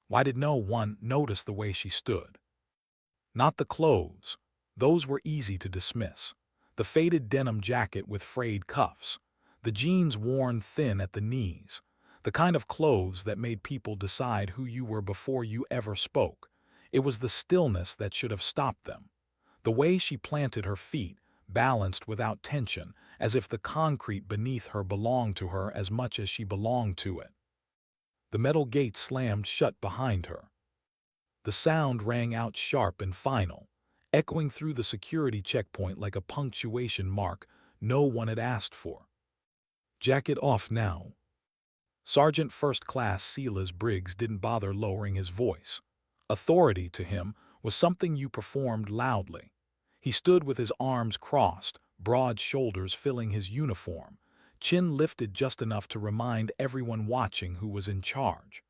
Why did no one notice the way she stood? Not the clothes. Those were easy to dismiss. The faded denim jacket with frayed cuffs, the jeans worn thin at the knees, the kind of clothes that made people decide who you were before you ever spoke. It was the stillness that should have stopped them. The way she planted her feet, balanced without tension, as if the concrete beneath her belonged to her as much as she belonged to it. The metal gate slammed shut behind her. The sound rang out sharp and final, echoing through the security checkpoint like a punctuation mark no one had asked for. "Jacket off now." Sergeant First Class Silas Briggs didn't bother lowering his voice. Authority, to him, was something you performed loudly. He stood with his arms crossed, broad shoulders filling his uniform, chin lifted just enough to remind everyone watching who was in charge.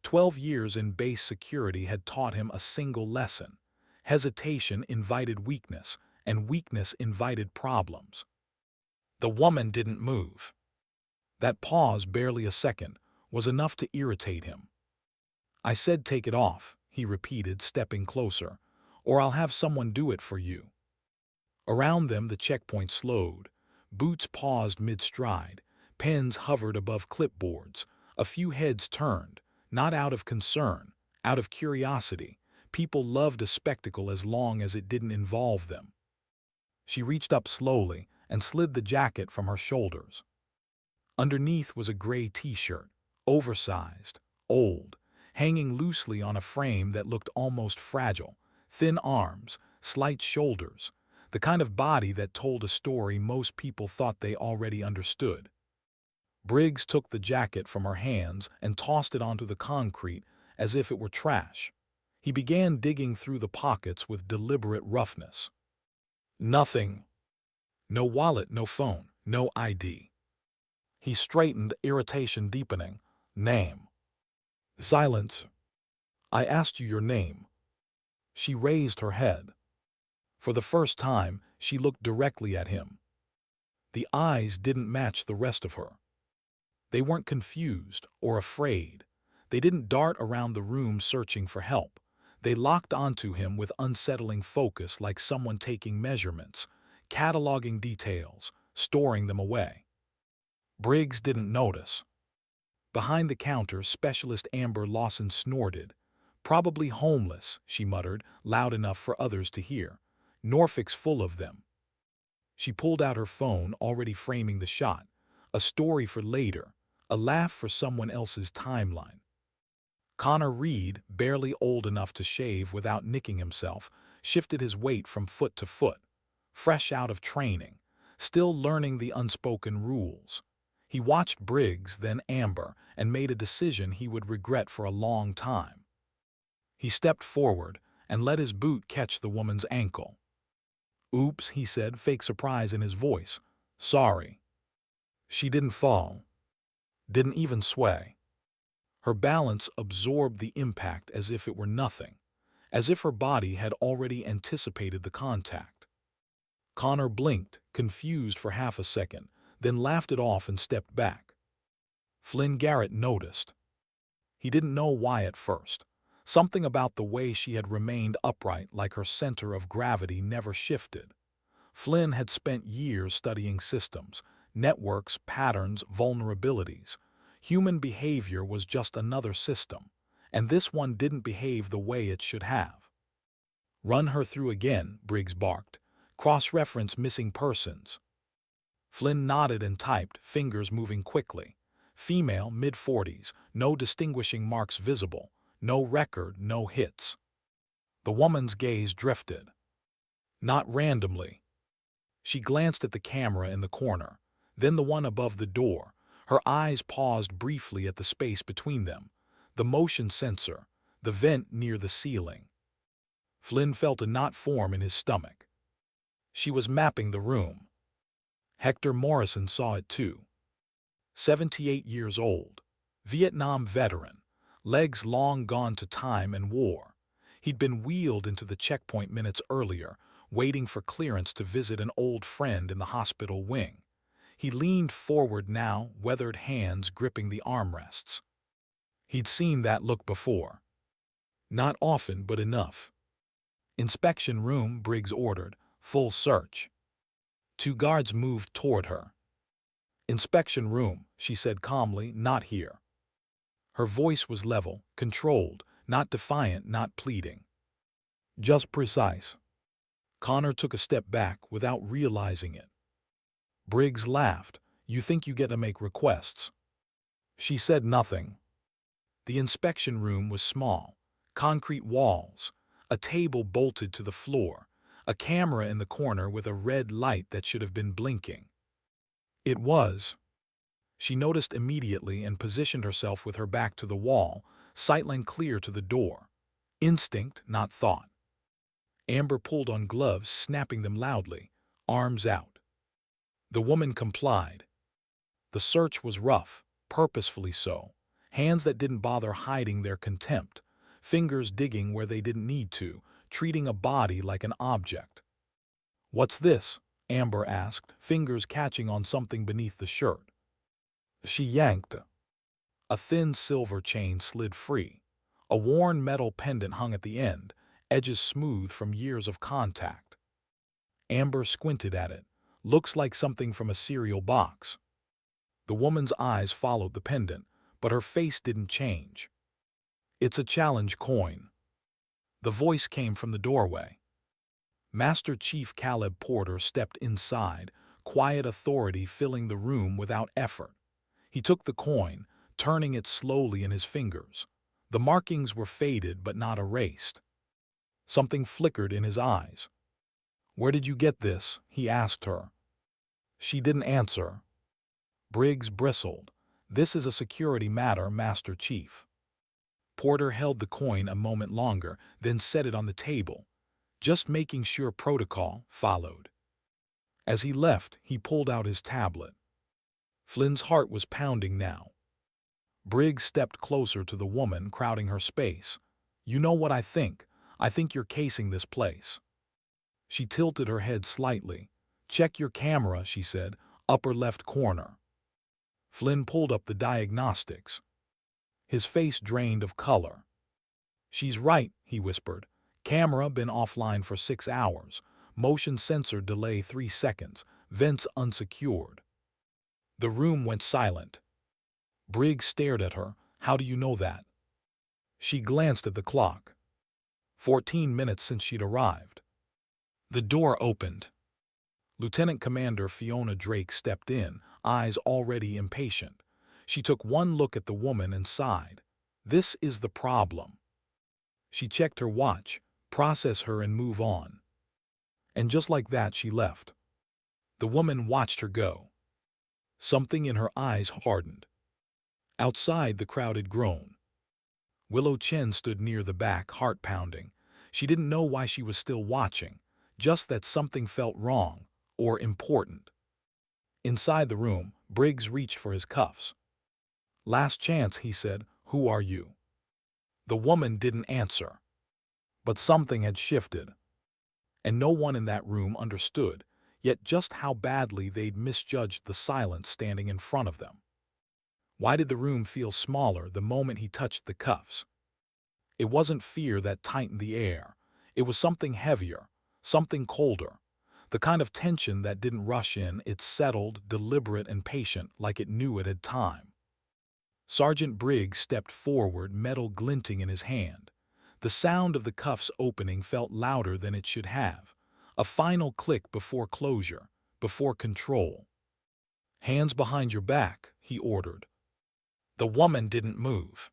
12 years in base security had taught him a single lesson. Hesitation invited weakness, and weakness invited problems. The woman didn't move. That pause, barely a second, was enough to irritate him. "I said take it off," he repeated, stepping closer, "or I'll have someone do it for you." Around them the checkpoint slowed. Boots paused mid-stride. Pens hovered above clipboards. A few heads turned, not out of concern, out of curiosity. People loved a spectacle as long as it didn't involve them. She reached up slowly and slid the jacket from her shoulders. Underneath was a gray t-shirt, oversized, old, hanging loosely on a frame that looked almost fragile. Thin arms, slight shoulders, the kind of body that told a story most people thought they already understood. Briggs took the jacket from her hands and tossed it onto the concrete as if it were trash. He began digging through the pockets with deliberate roughness. Nothing. No wallet, no phone, no ID. He straightened, irritation deepening. "Name." "Silence." "I asked you your name." She raised her head. For the first time, she looked directly at him. The eyes didn't match the rest of her. They weren't confused or afraid. They didn't dart around the room searching for help. They locked onto him with unsettling focus, like someone taking measurements, cataloging details, storing them away. Briggs didn't notice. Behind the counter, Specialist Amber Lawson snorted. "Probably homeless," she muttered, loud enough for others to hear. "Norfolk's full of them." She pulled out her phone, already framing the shot. A story for later, a laugh for someone else's timeline. Connor Reed, barely old enough to shave without nicking himself, shifted his weight from foot to foot. Fresh out of training, still learning the unspoken rules. He watched Briggs, then Amber, and made a decision he would regret for a long time. He stepped forward and let his boot catch the woman's ankle. "Oops," he said, fake surprise in his voice. "Sorry." She didn't fall. Didn't even sway. Her balance absorbed the impact as if it were nothing, as if her body had already anticipated the contact. Connor blinked, confused for half a second, then laughed it off and stepped back. Flynn Garrett noticed. He didn't know why at first. Something about the way she had remained upright, like her center of gravity never shifted. Flynn had spent years studying systems, networks, patterns, vulnerabilities. Human behavior was just another system, and this one didn't behave the way it should have. "Run her through again," Briggs barked. "Cross-reference missing persons." Flynn nodded and typed, fingers moving quickly. Female, mid-40s, no distinguishing marks visible, no record, no hits. The woman's gaze drifted. Not randomly. She glanced at the camera in the corner, then the one above the door. Her eyes paused briefly at the space between them, the motion sensor, the vent near the ceiling. Flynn felt a knot form in his stomach. She was mapping the room. Hector Morrison saw it too. 78 years old, Vietnam veteran, legs long gone to time and war. He'd been wheeled into the checkpoint minutes earlier, waiting for clearance to visit an old friend in the hospital wing. He leaned forward now, weathered hands gripping the armrests. He'd seen that look before. Not often, but enough. Inspection room, Briggs ordered. Full search. Two guards moved toward her. Inspection room, she said calmly, not here. Her voice was level, controlled, not defiant, not pleading. Just precise. Connor took a step back without realizing it. Briggs laughed. You think you get to make requests? She said nothing. The inspection room was small. Concrete walls, a table bolted to the floor, a camera in the corner with a red light that should have been blinking. It was. She noticed immediately and positioned herself with her back to the wall, sightline clear to the door. Instinct, not thought. Amber pulled on gloves, snapping them loudly, arms out. The woman complied. The search was rough, purposefully so. Hands that didn't bother hiding their contempt, fingers digging where they didn't need to, treating a body like an object. What's this? Amber asked, fingers catching on something beneath the shirt. She yanked. A thin silver chain slid free. A worn metal pendant hung at the end, edges smooth from years of contact. Amber squinted at it. Looks like something from a cereal box. The woman's eyes followed the pendant, but her face didn't change. It's a challenge coin. The voice came from the doorway. Master Chief Caleb Porter stepped inside, quiet authority filling the room without effort. He took the coin, turning it slowly in his fingers. The markings were faded but not erased. Something flickered in his eyes. Where did you get this? He asked her. She didn't answer. Briggs bristled. This is a security matter, Master Chief. Porter held the coin a moment longer, then set it on the table. Just making sure protocol followed. As he left, he pulled out his tablet. Flynn's heart was pounding now. Briggs stepped closer to the woman, crowding her space. You know what I think? I think you're casing this place. She tilted her head slightly. Check your camera, she said, upper left corner. Flynn pulled up the diagnostics. His face drained of color. She's right, he whispered. Camera been offline for 6 hours. Motion sensor delay 3 seconds. Vents unsecured. The room went silent. Briggs stared at her. How do you know that? She glanced at the clock. 14 minutes since she'd arrived. The door opened. Lieutenant Commander Fiona Drake stepped in, eyes already impatient. She took one look at the woman and sighed. This is the problem. She checked her watch, process her and move on. And just like that she left. The woman watched her go. Something in her eyes hardened. Outside, the crowd had grown. Willow Chen stood near the back, heart pounding. She didn't know why she was still watching, just that something felt wrong, or important. Inside the room, Briggs reached for his cuffs. Last chance, he said. Who are you? The woman didn't answer. But something had shifted. And no one in that room understood, yet just how badly they'd misjudged the silence standing in front of them. Why did the room feel smaller the moment he touched the cuffs? It wasn't fear that tightened the air. It was something heavier, something colder. The kind of tension that didn't rush in, it settled, deliberate and patient, like it knew it had time. Sergeant Briggs stepped forward, metal glinting in his hand. The sound of the cuffs opening felt louder than it should have. A final click before closure, before control. Hands behind your back, he ordered. The woman didn't move.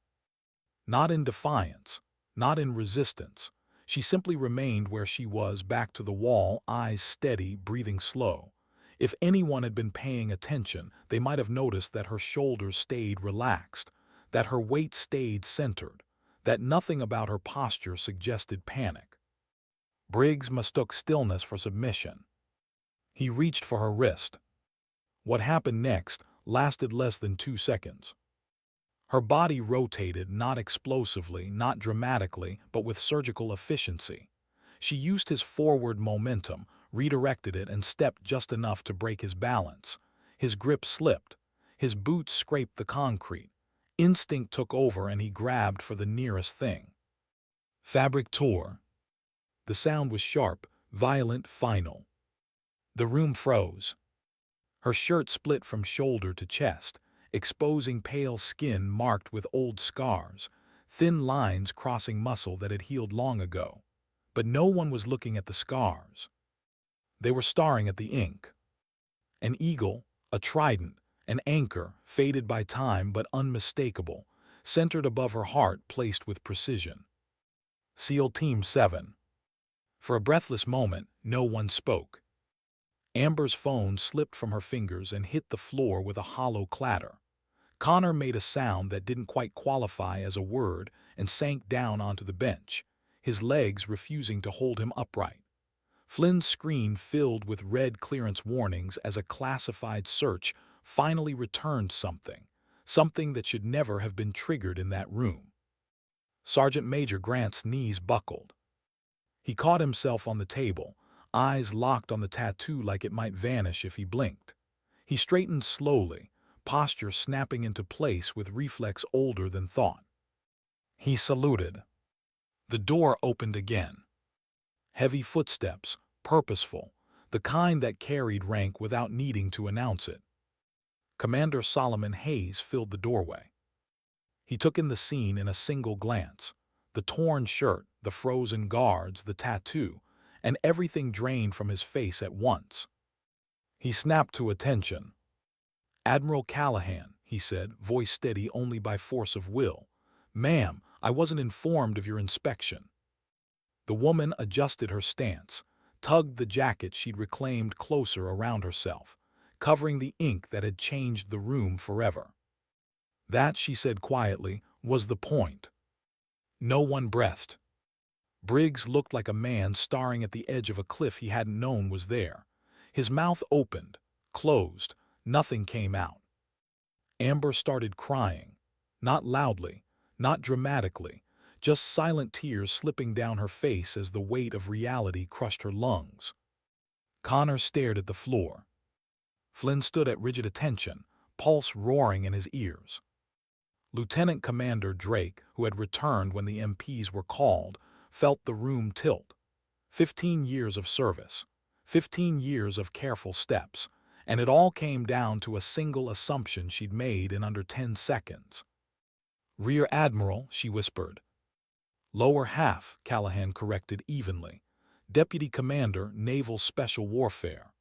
Not in defiance, not in resistance. She simply remained where she was, back to the wall, eyes steady, breathing slow. If anyone had been paying attention, they might have noticed that her shoulders stayed relaxed, that her weight stayed centered, that nothing about her posture suggested panic. Briggs mistook stillness for submission. He reached for her wrist. What happened next lasted less than 2 seconds. Her body rotated, not explosively, not dramatically, but with surgical efficiency. She used his forward momentum, redirected it, and stepped just enough to break his balance. His grip slipped. His boots scraped the concrete. Instinct took over and he grabbed for the nearest thing. Fabric tore. The sound was sharp, violent, final. The room froze. Her shirt split from shoulder to chest, exposing pale skin marked with old scars, thin lines crossing muscle that had healed long ago. But no one was looking at the scars. They were staring at the ink. An eagle, a trident, an anchor, faded by time but unmistakable, centered above her heart, placed with precision. SEAL Team 7. For a breathless moment, no one spoke. Amber's phone slipped from her fingers and hit the floor with a hollow clatter. Connor made a sound that didn't quite qualify as a word and sank down onto the bench, his legs refusing to hold him upright. Flynn's screen filled with red clearance warnings as a classified search finally returned something that should never have been triggered in that room. Sergeant Major Grant's knees buckled. He caught himself on the table, eyes locked on the tattoo like it might vanish if he blinked. He straightened slowly, posture snapping into place with reflex older than thought. He saluted. The door opened again. Heavy footsteps, purposeful, the kind that carried rank without needing to announce it. Commander Solomon Hayes filled the doorway. He took in the scene in a single glance. The torn shirt, the frozen guards, the tattoo, and everything drained from his face at once. He snapped to attention. "Admiral Callahan," he said, voice steady only by force of will. "Ma'am, I wasn't informed of your inspection." The woman adjusted her stance, tugged the jacket she'd reclaimed closer around herself, covering the ink that had changed the room forever. That, she said quietly, was the point. No one breathed. Briggs looked like a man staring at the edge of a cliff he hadn't known was there. His mouth opened, closed, nothing came out. Amber started crying, not loudly, not dramatically, just silent tears slipping down her face as the weight of reality crushed her lungs. Connor stared at the floor. Flynn stood at rigid attention, pulse roaring in his ears. Lieutenant Commander Drake, who had returned when the MPs were called, felt the room tilt. 15 years of service, 15 years of careful steps, and it all came down to a single assumption she'd made in under 10 seconds. "Rear Admiral," she whispered. "Lower half," Callahan corrected evenly. "Deputy Commander, Naval Special Warfare."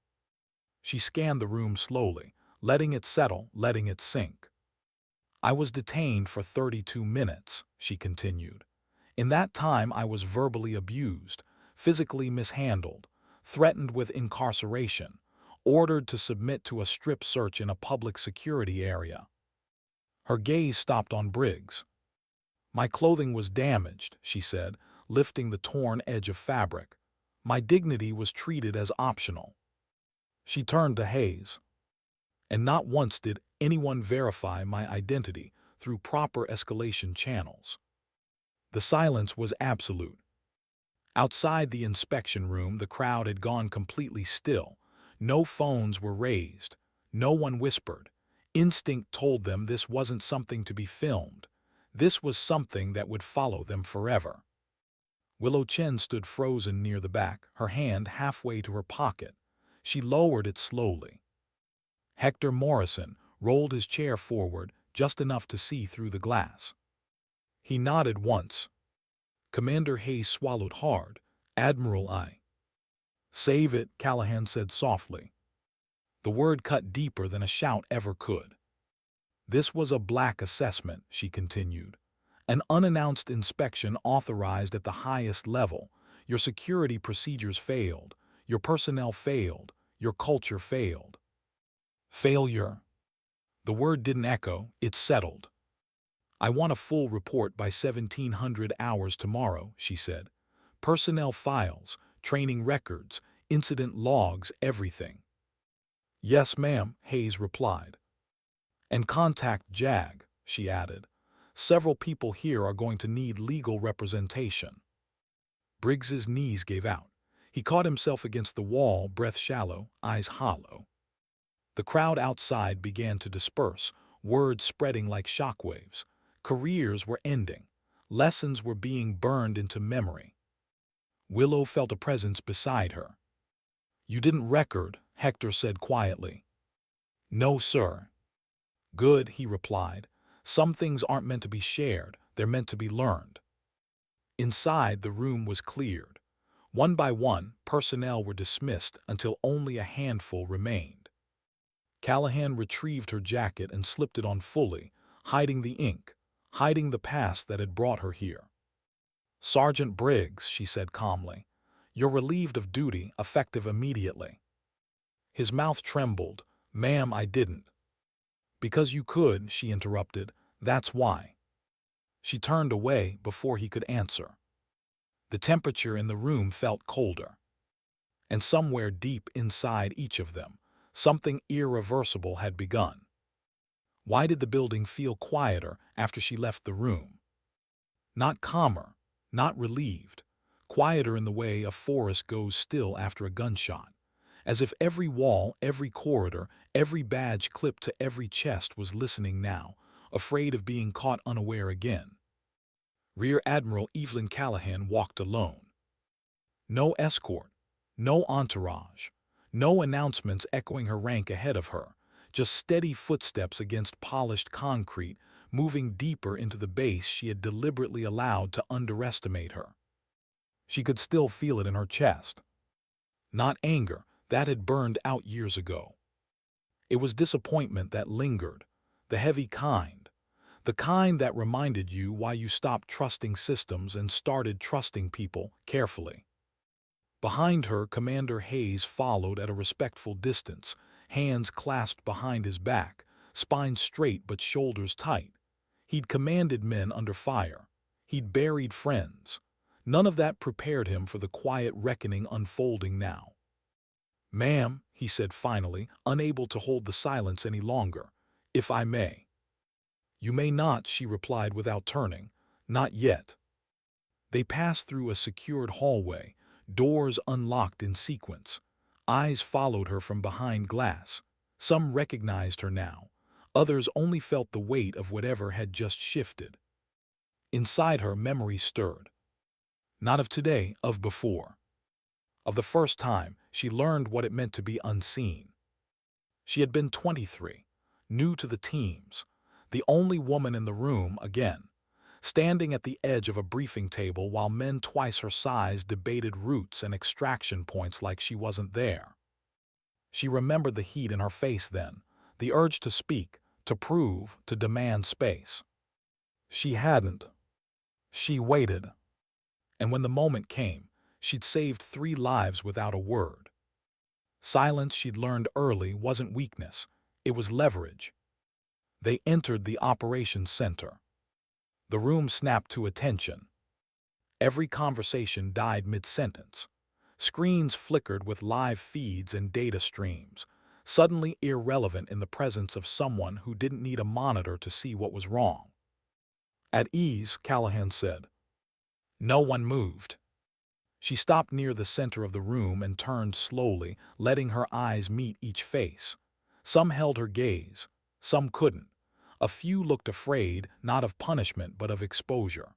She scanned the room slowly, letting it settle, letting it sink. "I was detained for 32 minutes, she continued. "In that time I was verbally abused, physically mishandled, threatened with incarceration, ordered to submit to a strip search in a public security area." Her gaze stopped on Briggs. "My clothing was damaged," she said, lifting the torn edge of fabric. "My dignity was treated as optional." She turned to Hayes. "And not once did anyone verify my identity through proper escalation channels." The silence was absolute. Outside the inspection room, the crowd had gone completely still. No phones were raised. No one whispered. Instinct told them this wasn't something to be filmed. This was something that would follow them forever. Willow Chen stood frozen near the back, her hand halfway to her pocket. She lowered it slowly. Hector Morrison rolled his chair forward just enough to see through the glass. He nodded once. Commander Hayes swallowed hard. "Admiral, I." "Save it," Callahan said softly. The word cut deeper than a shout ever could. "This was a black assessment," she continued. "An unannounced inspection authorized at the highest level. Your security procedures failed. Your personnel failed. Your culture failed." Failure. The word didn't echo, it settled. "I want a full report by 1700 hours tomorrow," she said. "Personnel files, training records, incident logs, everything." "Yes, ma'am," Hayes replied. "And contact JAG," she added. "Several people here are going to need legal representation." Briggs's knees gave out. He caught himself against the wall, breath shallow, eyes hollow. The crowd outside began to disperse, words spreading like shockwaves. Careers were ending. Lessons were being burned into memory. Willow felt a presence beside her. "You didn't record," Hector said quietly. "No, sir." "Good," he replied. "Some things aren't meant to be shared, they're meant to be learned." Inside, the room was cleared. One by one, personnel were dismissed until only a handful remained. Callahan retrieved her jacket and slipped it on fully, hiding the ink, hiding the past that had brought her here. "Sergeant Briggs," she said calmly, "you're relieved of duty, effective immediately." His mouth trembled. "Ma'am, I didn't." "Because you could," she interrupted. "That's why." She turned away before he could answer. The temperature in the room felt colder. And somewhere deep inside each of them, something irreversible had begun. Why did the building feel quieter after she left the room? Not calmer, not relieved, quieter in the way a forest goes still after a gunshot, as if every wall, every corridor, every badge clipped to every chest was listening now, afraid of being caught unaware again. Rear Admiral Evelyn Callahan walked alone. No escort, no entourage, no announcements echoing her rank ahead of her, just steady footsteps against polished concrete, moving deeper into the base she had deliberately allowed to underestimate her. She could still feel it in her chest. Not anger, that had burned out years ago. It was disappointment that lingered, the heavy kind, the kind that reminded you why you stopped trusting systems and started trusting people carefully. Behind her, Commander Hayes followed at a respectful distance, hands clasped behind his back, spine straight but shoulders tight. He'd commanded men under fire. He'd buried friends. None of that prepared him for the quiet reckoning unfolding now. "Ma'am," he said finally, unable to hold the silence any longer, "if I may." "You may not," she replied without turning. "Not yet." They passed through a secured hallway, doors unlocked in sequence. Eyes followed her from behind glass. Some recognized her now. Others only felt the weight of whatever had just shifted. Inside her, memory stirred. Not of today, of before. Of the first time she learned what it meant to be unseen. She had been 23, new to the teams, the only woman in the room again, standing at the edge of a briefing table while men twice her size debated routes and extraction points like she wasn't there. She remembered the heat in her face then, the urge to speak, to prove, to demand space. She hadn't. She waited. And when the moment came, she'd saved 3 lives without a word. Silence, she'd learned early, wasn't weakness. It was leverage. They entered the operations center. The room snapped to attention. Every conversation died mid-sentence. Screens flickered with live feeds and data streams, suddenly irrelevant in the presence of someone who didn't need a monitor to see what was wrong. "At ease," Callahan said. No one moved. She stopped near the center of the room and turned slowly, letting her eyes meet each face. Some held her gaze, some couldn't. A few looked afraid, not of punishment but of exposure.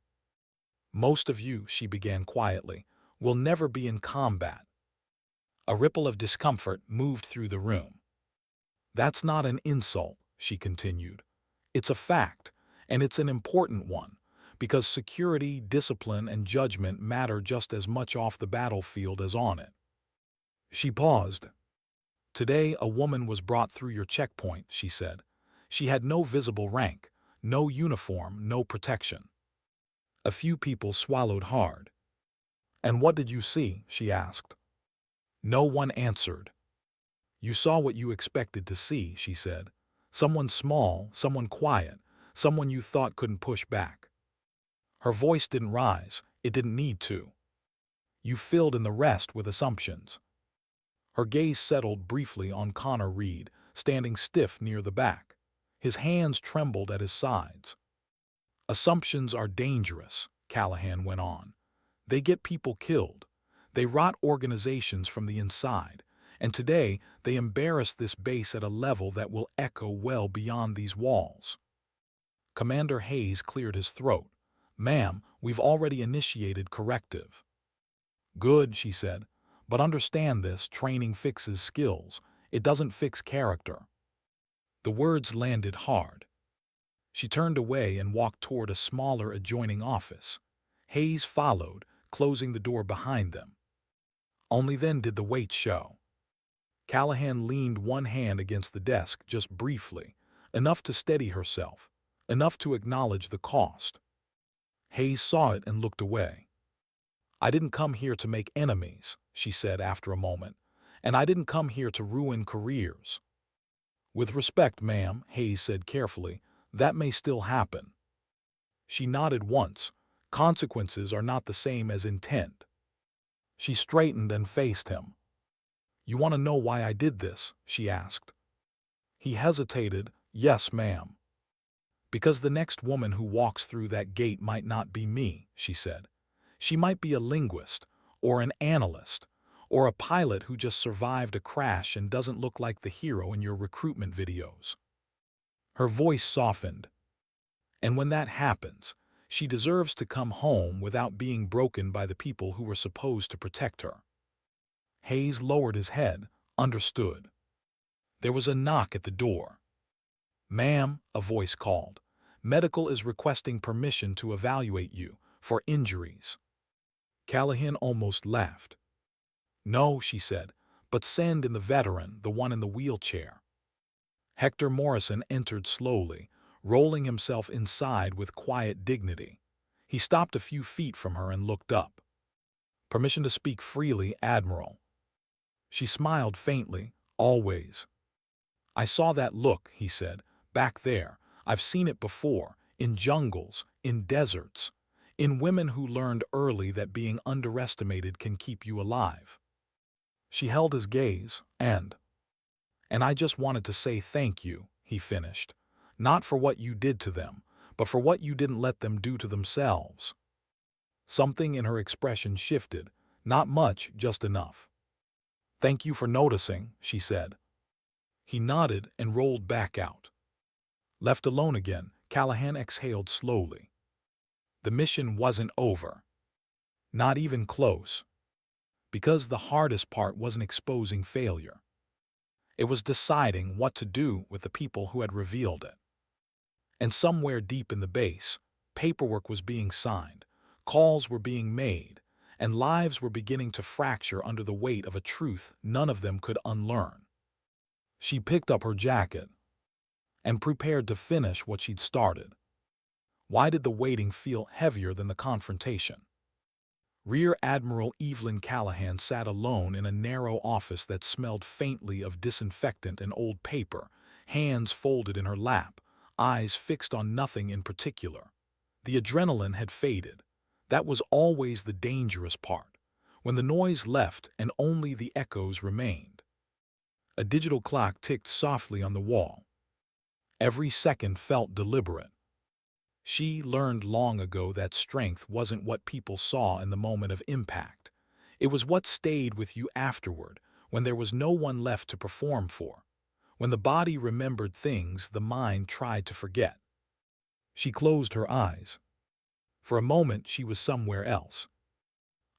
"Most of you," she began quietly, "will never be in combat." A ripple of discomfort moved through the room. "That's not an insult," she continued. "It's a fact, and it's an important one, because security, discipline, and judgment matter just as much off the battlefield as on it." She paused. "Today, a woman was brought through your checkpoint," she said. "She had no visible rank, no uniform, no protection." A few people swallowed hard. "And what did you see?" she asked. No one answered. "You saw what you expected to see," she said. "Someone small, someone quiet, someone you thought couldn't push back." Her voice didn't rise. It didn't need to. "You filled in the rest with assumptions." Her gaze settled briefly on Connor Reed, standing stiff near the back. His hands trembled at his sides. "Assumptions are dangerous," Callahan went on. "They get people killed. They rot organizations from the inside. And today, they embarrass this base at a level that will echo well beyond these walls." Commander Hayes cleared his throat. Ma'am, we've already initiated corrective. Good, she said. But understand this, training fixes skills. It doesn't fix character. The words landed hard. She turned away and walked toward a smaller adjoining office. Hayes followed, closing the door behind them. Only then did the weight show. Callahan leaned one hand against the desk just briefly, enough to steady herself, enough to acknowledge the cost. Hayes saw it and looked away. I didn't come here to make enemies, she said after a moment, and I didn't come here to ruin careers. With respect, ma'am, Hayes said carefully, that may still happen. She nodded once. Consequences are not the same as intent. She straightened and faced him. You want to know why I did this? She asked. He hesitated. Yes, ma'am. Because the next woman who walks through that gate might not be me, she said. She might be a linguist, or an analyst, or a pilot who just survived a crash and doesn't look like the hero in your recruitment videos. Her voice softened. And when that happens, she deserves to come home without being broken by the people who were supposed to protect her. Hayes lowered his head, understood. There was a knock at the door. Ma'am, a voice called. Medical is requesting permission to evaluate you for injuries. Callahan almost laughed. No, she said, but send in the veteran, the one in the wheelchair. Hector Morrison entered slowly, rolling himself inside with quiet dignity. He stopped a few feet from her and looked up. Permission to speak freely, Admiral. She smiled faintly. Always. I saw that look, he said, back there. I've seen it before, in jungles, in deserts, in women who learned early that being underestimated can keep you alive. She held his gaze, and I just wanted to say thank you, he finished. Not for what you did to them, but for what you didn't let them do to themselves. Something in her expression shifted. Not much, just enough. Thank you for noticing, she said. He nodded and rolled back out. Left alone again, Callahan exhaled slowly. The mission wasn't over. Not even close. Because the hardest part wasn't exposing failure. It was deciding what to do with the people who had revealed it. And somewhere deep in the base, paperwork was being signed, calls were being made, and lives were beginning to fracture under the weight of a truth none of them could unlearn. She picked up her jacket and prepared to finish what she'd started. Why did the waiting feel heavier than the confrontation? Rear Admiral Evelyn Callahan sat alone in a narrow office that smelled faintly of disinfectant and old paper, hands folded in her lap, eyes fixed on nothing in particular. The adrenaline had faded. That was always the dangerous part, when the noise left and only the echoes remained. A digital clock ticked softly on the wall. Every second felt deliberate. She learned long ago that strength wasn't what people saw in the moment of impact. It was what stayed with you afterward, when there was no one left to perform for. When the body remembered things the mind tried to forget. She closed her eyes. For a moment she was somewhere else.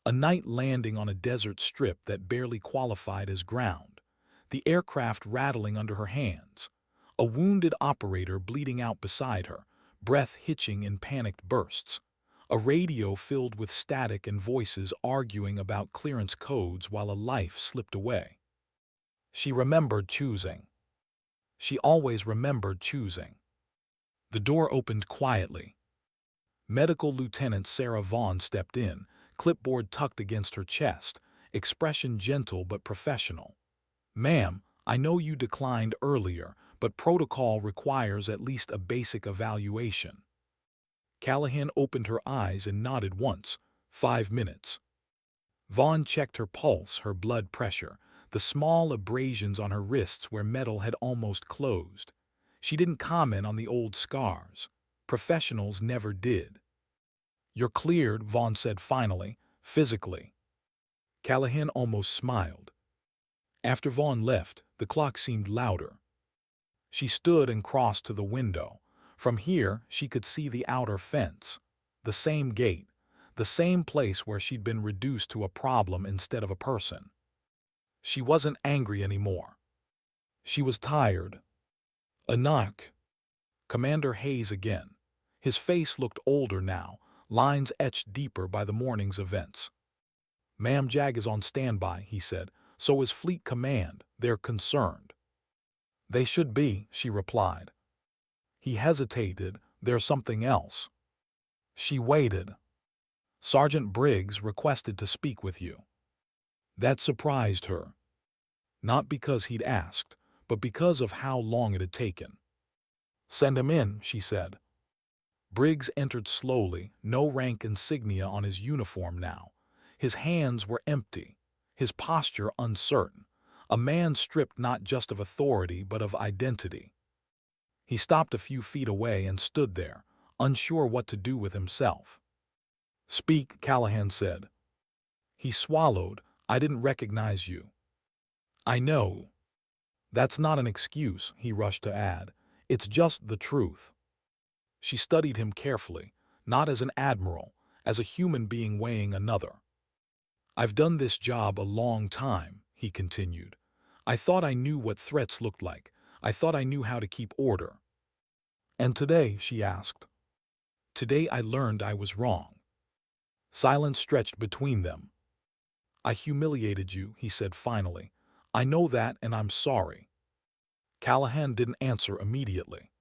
A night landing on a desert strip that barely qualified as ground. The aircraft rattling under her hands. A wounded operator bleeding out beside her, breath hitching in panicked bursts. A radio filled with static and voices arguing about clearance codes while a life slipped away. She remembered choosing. She always remembered choosing. The door opened quietly. Medical Lieutenant Sarah Vaughn stepped in, clipboard tucked against her chest, expression gentle but professional. Ma'am, I know you declined earlier, but protocol requires at least a basic evaluation. Callahan opened her eyes and nodded once. 5 minutes. Vaughn checked her pulse, her blood pressure, the small abrasions on her wrists where metal had almost closed. She didn't comment on the old scars. Professionals never did. You're cleared, Vaughn said finally, physically. Callahan almost smiled. After Vaughn left, the clock seemed louder. She stood and crossed to the window. From here, she could see the outer fence. the same gate, the same place where she'd been reduced to a problem instead of a person. She wasn't angry anymore. She was tired. A knock. Commander Hayes again. His face looked older now, lines etched deeper by the morning's events. "Ma'am, Jag is on standby," he said. "So is Fleet Command. They're concerned." "They should be," she replied. He hesitated. "There's something else." She waited. "Sergeant Briggs requested to speak with you." That surprised her. Not because he'd asked, but because of how long it had taken. "Send him in," she said. Briggs entered slowly, no rank insignia on his uniform now. His hands were empty, his posture uncertain, a man stripped not just of authority but of identity. He stopped a few feet away and stood there, unsure what to do with himself. "Speak," Callahan said. He swallowed. "I didn't recognize you." "I know." "That's not an excuse," he rushed to add. "It's just the truth." She studied him carefully, not as an admiral, as a human being weighing another. "I've done this job a long time," he continued. "I thought I knew what threats looked like. I thought I knew how to keep order." "And today?" she asked. "Today I learned I was wrong." Silence stretched between them. "I humiliated you," he said finally. "I know that, and I'm sorry." Callahan didn't answer immediately.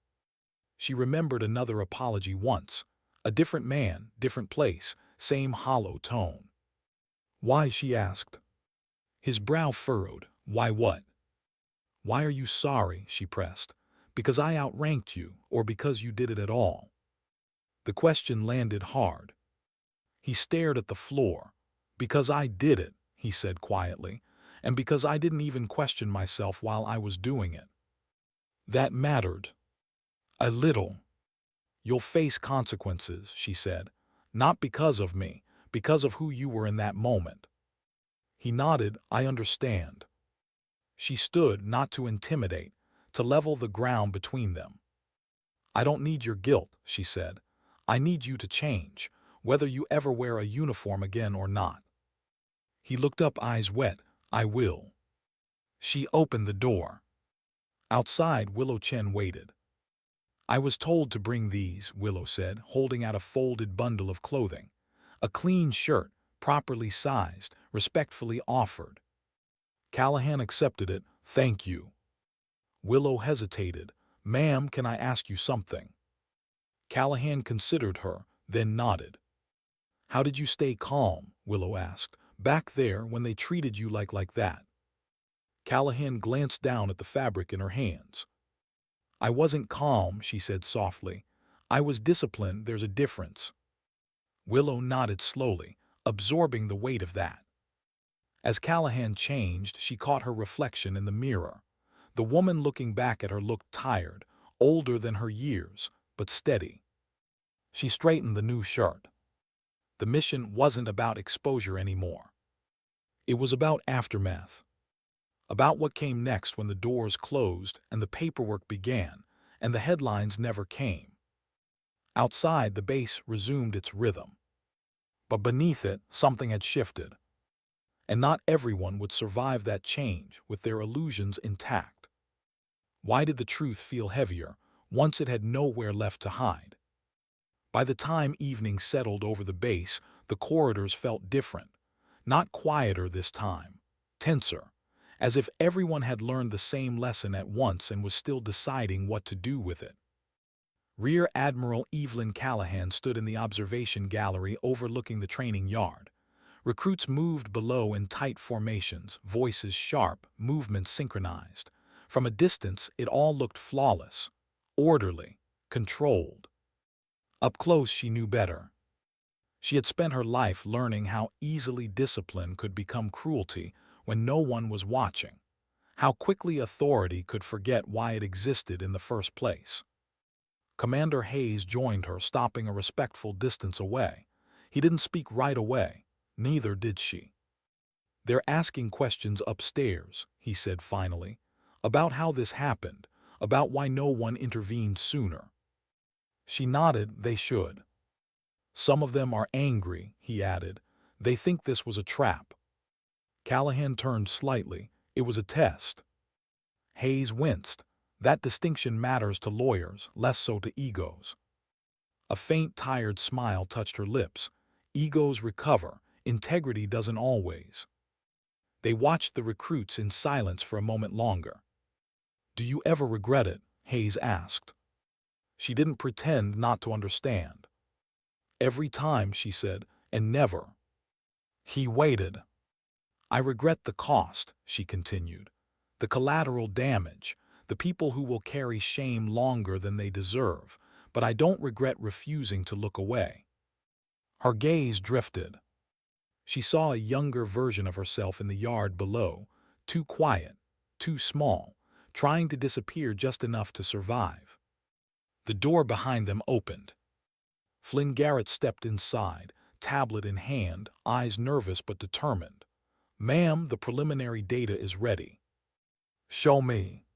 She remembered another apology once. A different man, different place, same hollow tone. "Why?" she asked. His brow furrowed. "Why what?" "Why are you sorry?" she pressed. "Because I outranked you, or because you did it at all?" The question landed hard. He stared at the floor. "Because I did it," he said quietly, "and because I didn't even question myself while I was doing it." That mattered. A little. "You'll face consequences," she said. "Not because of me, because of who you were in that moment." He nodded. "I understand." She stood, not to intimidate, to level the ground between them. "I don't need your guilt," she said. "I need you to change, whether you ever wear a uniform again or not." He looked up, eyes wet. "I will." She opened the door. Outside, Willow Chen waited. "I was told to bring these," Willow said, holding out a folded bundle of clothing. A clean shirt, properly sized, respectfully offered. Callahan accepted it. "Thank you." Willow hesitated. "Ma'am, can I ask you something?" Callahan considered her, then nodded. "How did you stay calm?" Willow asked. "Back there, when they treated you like that?" Callahan glanced down at the fabric in her hands. "I wasn't calm," she said softly. "I was disciplined. There's a difference." Willow nodded slowly, absorbing the weight of that. As Callahan changed, she caught her reflection in the mirror. The woman looking back at her looked tired, older than her years, but steady. She straightened the new shirt. The mission wasn't about exposure anymore. It was about aftermath. About what came next when the doors closed and the paperwork began, and the headlines never came. Outside, the base resumed its rhythm. But beneath it, something had shifted. And not everyone would survive that change with their illusions intact. Why did the truth feel heavier, once it had nowhere left to hide? By the time evening settled over the base, the corridors felt different. Not quieter this time, tenser, as if everyone had learned the same lesson at once and was still deciding what to do with it. Rear Admiral Evelyn Callahan stood in the observation gallery overlooking the training yard. Recruits moved below in tight formations, voices sharp, movements synchronized. From a distance, it all looked flawless, orderly, controlled. Up close, she knew better. She had spent her life learning how easily discipline could become cruelty when no one was watching, how quickly authority could forget why it existed in the first place. Commander Hayes joined her, stopping a respectful distance away. He didn't speak right away. Neither did she. "They're asking questions upstairs," he said finally, "about how this happened, about why no one intervened sooner." She nodded. "They should." Some of them are angry, he added. They think this was a trap. Callahan turned slightly. It was a test. Hayes winced. That distinction matters to lawyers, less so to egos. A faint, tired smile touched her lips. Egos recover. Integrity doesn't always. They watched the recruits in silence for a moment longer. "Do you ever regret it?" Hayes asked. She didn't pretend not to understand. "Every time," she said, "and never." He waited. "I regret the cost," she continued. "The collateral damage, the people who will carry shame longer than they deserve, but I don't regret refusing to look away." Her gaze drifted. She saw a younger version of herself in the yard below, too quiet, too small, trying to disappear just enough to survive. The door behind them opened. Flynn Garrett stepped inside, tablet in hand, eyes nervous but determined. "Ma'am, the preliminary data is ready." "Show me."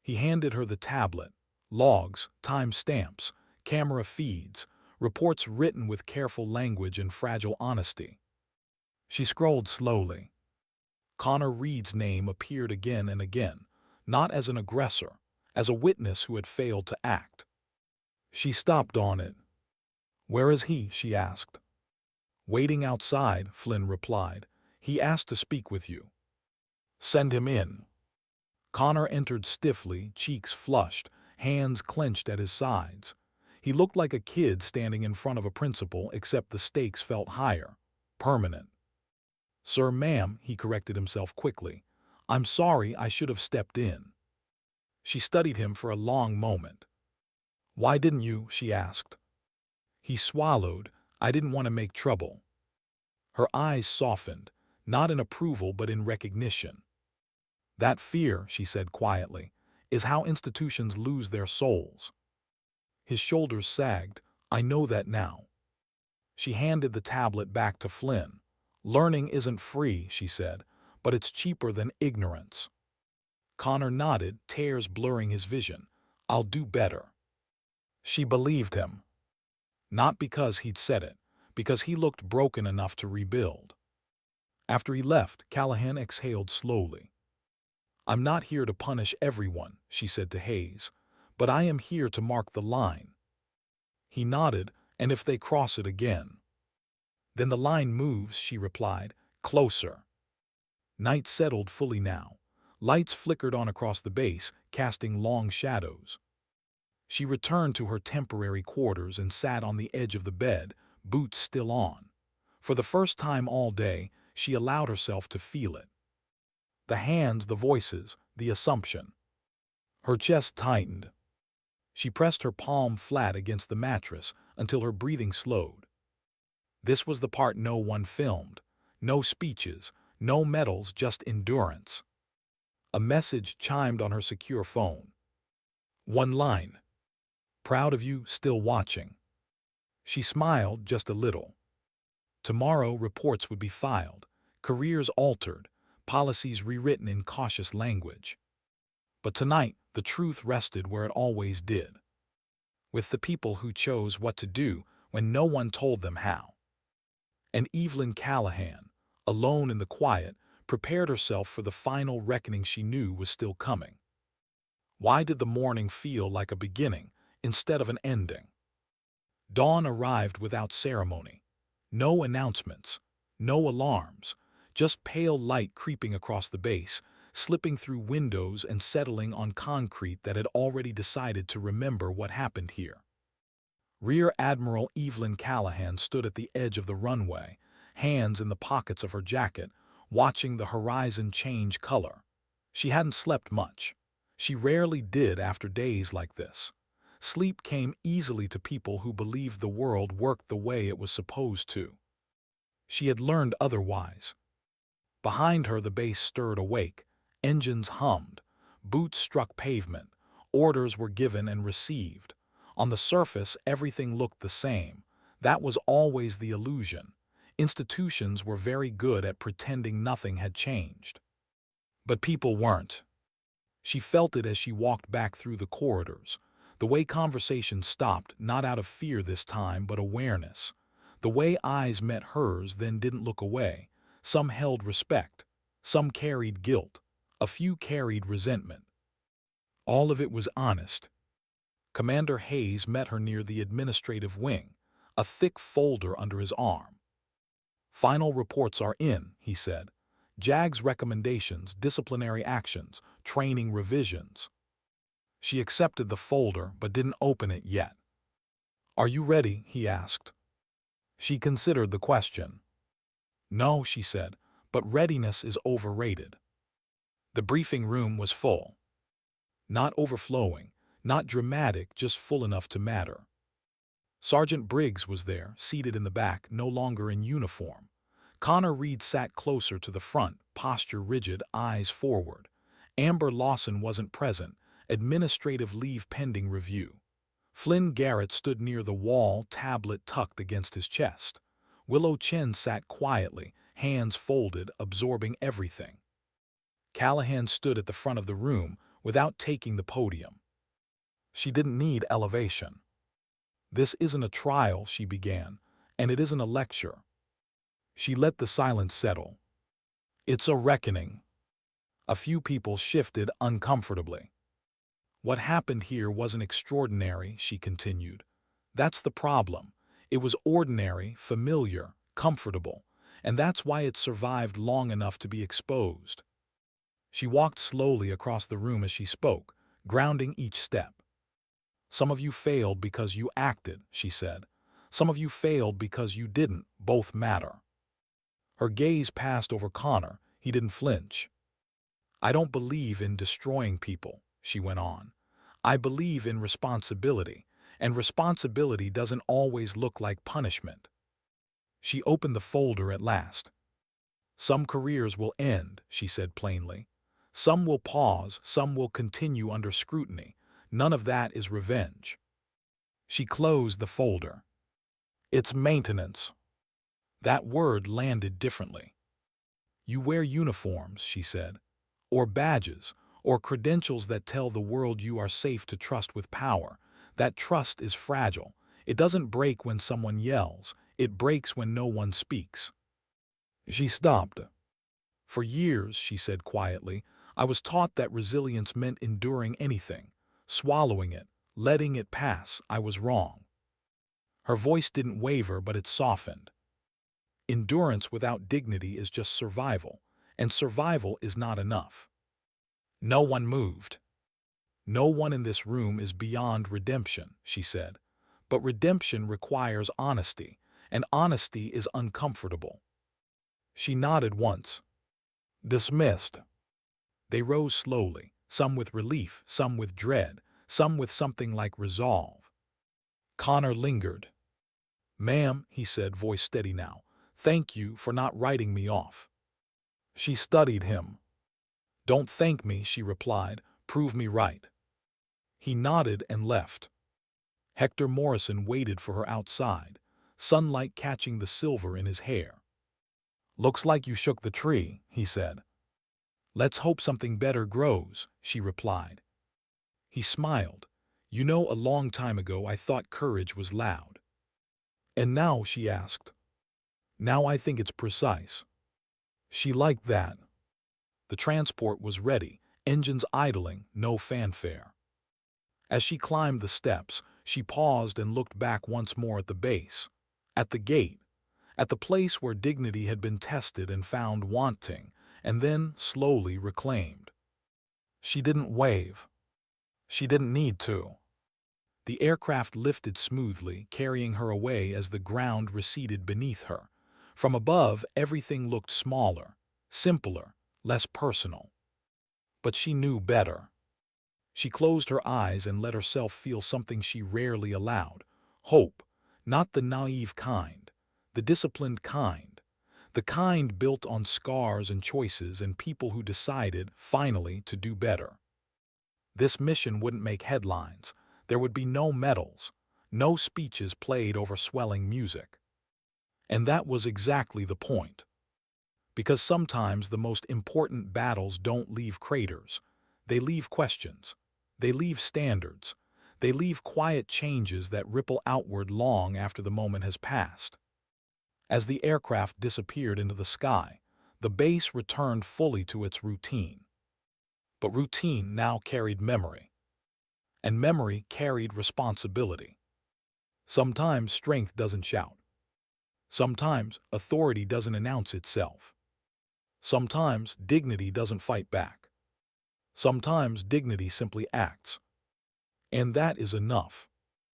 He handed her the tablet. Logs, time-stamps, camera feeds, reports written with careful language and fragile honesty. She scrolled slowly. Connor Reed's name appeared again and again, not as an aggressor, as a witness who had failed to act. She stopped on it. "Where is he?" she asked. "Waiting outside," Flynn replied. "He asked to speak with you." "Send him in." Connor entered stiffly, cheeks flushed, hands clenched at his sides. He looked like a kid standing in front of a principal, except the stakes felt higher, permanent. "Sir, ma'am," he corrected himself quickly. "I'm sorry, I should have stepped in." She studied him for a long moment. "Why didn't you?" she asked. He swallowed. "I didn't want to make trouble." Her eyes softened, not in approval but in recognition. "That fear," she said quietly, "is how institutions lose their souls." His shoulders sagged. "I know that now." She handed the tablet back to Flynn. "Learning isn't free," she said, "but it's cheaper than ignorance." Connor nodded, tears blurring his vision. "I'll do better." She believed him. Not because he'd said it, because he looked broken enough to rebuild. After he left, Callahan exhaled slowly. "I'm not here to punish everyone," she said to Hayes, "but I am here to mark the line." He nodded, "And if they cross it again?" "Then the line moves," she replied, "closer." Night settled fully now. Lights flickered on across the base, casting long shadows. She returned to her temporary quarters and sat on the edge of the bed, boots still on. For the first time all day, she allowed herself to feel it. The hands, the voices, the assumption. Her chest tightened. She pressed her palm flat against the mattress until her breathing slowed. This was the part no one filmed. No speeches, no medals, just endurance. A message chimed on her secure phone. One line. "Proud of you, still watching." She smiled just a little. Tomorrow reports would be filed, careers altered, policies rewritten in cautious language. But tonight, the truth rested where it always did. With the people who chose what to do when no one told them how. And Evelyn Callahan, alone in the quiet, prepared herself for the final reckoning she knew was still coming. Why did the morning feel like a beginning instead of an ending? Dawn arrived without ceremony. No announcements, no alarms, just pale light creeping across the base, slipping through windows and settling on concrete that had already decided to remember what happened here. Rear Admiral Evelyn Callahan stood at the edge of the runway, hands in the pockets of her jacket, watching the horizon change color. She hadn't slept much. She rarely did after days like this. Sleep came easily to people who believed the world worked the way it was supposed to. She had learned otherwise. Behind her the base stirred awake, engines hummed, boots struck pavement, orders were given and received. On the surface everything looked the same. That was always the illusion. Institutions were very good at pretending nothing had changed. But people weren't. She felt it as she walked back through the corridors. The way conversation stopped, not out of fear this time, but awareness. The way eyes met hers then didn't look away. Some held respect. Some carried guilt. A few carried resentment. All of it was honest. Commander Hayes met her near the administrative wing, a thick folder under his arm. "Final reports are in," he said. "JAG's recommendations, disciplinary actions, training revisions." She accepted the folder but didn't open it yet. "Are you ready?" he asked. She considered the question. "No," she said, "but readiness is overrated." The briefing room was full. Not overflowing, not dramatic, just full enough to matter. Sergeant Briggs was there, seated in the back, no longer in uniform. Connor Reed sat closer to the front, posture rigid, eyes forward. Amber Lawson wasn't present, administrative leave pending review. Flynn Garrett stood near the wall, tablet tucked against his chest. Willow Chen sat quietly, hands folded, absorbing everything. Callahan stood at the front of the room without taking the podium. She didn't need elevation. "This isn't a trial," she began, "and it isn't a lecture." She let the silence settle. "It's a reckoning." A few people shifted uncomfortably. "What happened here wasn't extraordinary," she continued. "That's the problem. It was ordinary, familiar, comfortable, and that's why it survived long enough to be exposed." She walked slowly across the room as she spoke, grounding each step. "Some of you failed because you acted," she said. "Some of you failed because you didn't. Both matter." Her gaze passed over Connor. He didn't flinch. "I don't believe in destroying people," she went on. "I believe in responsibility, and responsibility doesn't always look like punishment." She opened the folder at last. "Some careers will end," she said plainly. "Some will pause, some will continue under scrutiny. None of that is revenge." She closed the folder. "It's maintenance." That word landed differently. "You wear uniforms," she said, "or badges, or credentials that tell the world you are safe to trust with power. That trust is fragile. It doesn't break when someone yells. It breaks when no one speaks." She stopped. "For years," she said quietly, "I was taught that resilience meant enduring anything, swallowing it, letting it pass. I was wrong." Her voice didn't waver, but it softened. "Endurance without dignity is just survival, and survival is not enough." No one moved. "No one in this room is beyond redemption," she said. "But redemption requires honesty, and honesty is uncomfortable." She nodded once. "Dismissed." They rose slowly, some with relief, some with dread, some with something like resolve. Connor lingered. "Ma'am," he said, voice steady now, "thank you for not writing me off." She studied him. "Don't thank me," she replied, "prove me right." He nodded and left. Hector Morrison waited for her outside, sunlight catching the silver in his hair. "Looks like you shook the tree," he said. "Let's hope something better grows," she replied. He smiled. "You know, a long time ago I thought courage was loud." "And now?" she asked. "Now I think it's precise." She liked that. The transport was ready, engines idling, no fanfare. As she climbed the steps, she paused and looked back once more at the base, at the gate, at the place where dignity had been tested and found wanting, and then slowly reclaimed. She didn't wave. She didn't need to. The aircraft lifted smoothly, carrying her away as the ground receded beneath her. From above, everything looked smaller, simpler, less personal. But she knew better. She closed her eyes and let herself feel something she rarely allowed: hope, not the naive kind, the disciplined kind, the kind built on scars and choices and people who decided, finally, to do better. This mission wouldn't make headlines. There would be no medals, no speeches played over swelling music. And that was exactly the point. Because sometimes the most important battles don't leave craters. They leave questions. They leave standards. They leave quiet changes that ripple outward long after the moment has passed. As the aircraft disappeared into the sky, the base returned fully to its routine. But routine now carried memory, and memory carried responsibility. Sometimes strength doesn't shout. Sometimes authority doesn't announce itself. Sometimes dignity doesn't fight back. Sometimes dignity simply acts. And that is enough.